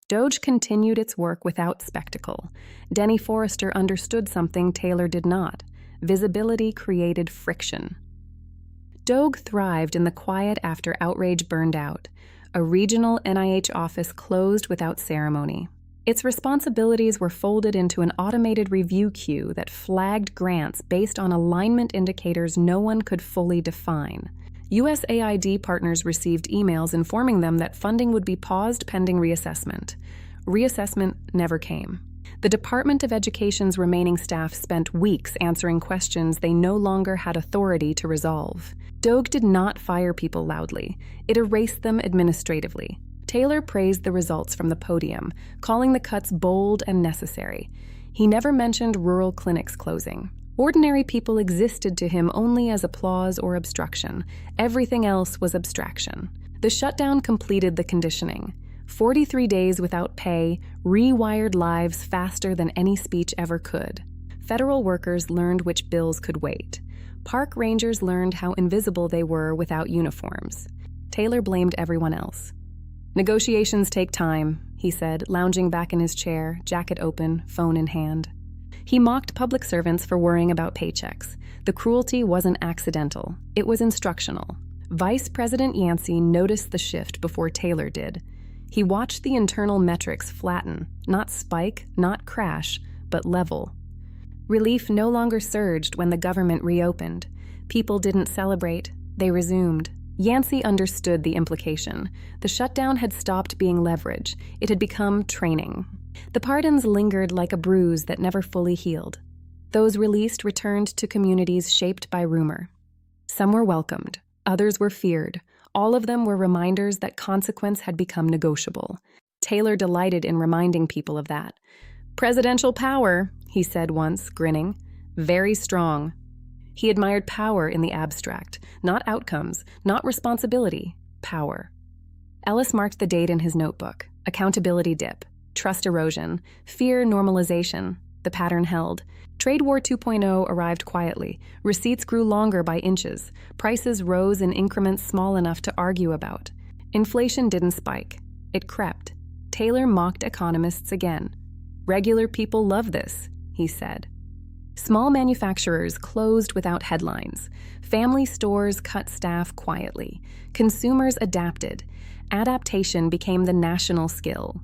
Doge continued its work without spectacle. Denny Forrester understood something Taylor did not. Visibility created friction. Doge thrived in the quiet after outrage burned out. A regional NIH office closed without ceremony. Its responsibilities were folded into an automated review queue that flagged grants based on alignment indicators no one could fully define. USAID partners received emails informing them that funding would be paused pending reassessment. Reassessment never came. The Department of Education's remaining staff spent weeks answering questions they no longer had authority to resolve. Doge did not fire people loudly. It erased them administratively. Taylor praised the results from the podium, calling the cuts bold and necessary. He never mentioned rural clinics closing. Ordinary people existed to him only as applause or obstruction. Everything else was abstraction. The shutdown completed the conditioning. 43 days without pay rewired lives faster than any speech ever could. Federal workers learned which bills could wait. Park rangers learned how invisible they were without uniforms. Taylor blamed everyone else. "Negotiations take time," he said, lounging back in his chair, jacket open, phone in hand. He mocked public servants for worrying about paychecks. The cruelty wasn't accidental. It was instructional. Vice President Yancey noticed the shift before Taylor did. He watched the internal metrics flatten, not spike, not crash, but level. Relief no longer surged when the government reopened. People didn't celebrate. They resumed. Yancey understood the implication. The shutdown had stopped being leverage. It had become training. The pardons lingered like a bruise that never fully healed. Those released returned to communities shaped by rumor. Some were welcomed. Others were feared. All of them were reminders that consequence had become negotiable. Taylor delighted in reminding people of that. "Presidential power," he said once, grinning. "Very strong." He admired power in the abstract, not outcomes, not responsibility, power. Ellis marked the date in his notebook. Accountability dip, trust erosion, fear normalization. The pattern held. Trade War 2.0 arrived quietly. Receipts grew longer by inches. Prices rose in increments small enough to argue about. Inflation didn't spike. It crept. Taylor mocked economists again. "Regular people love this," he said. Small manufacturers closed without headlines. Family stores cut staff quietly. Consumers adapted. Adaptation became the national skill.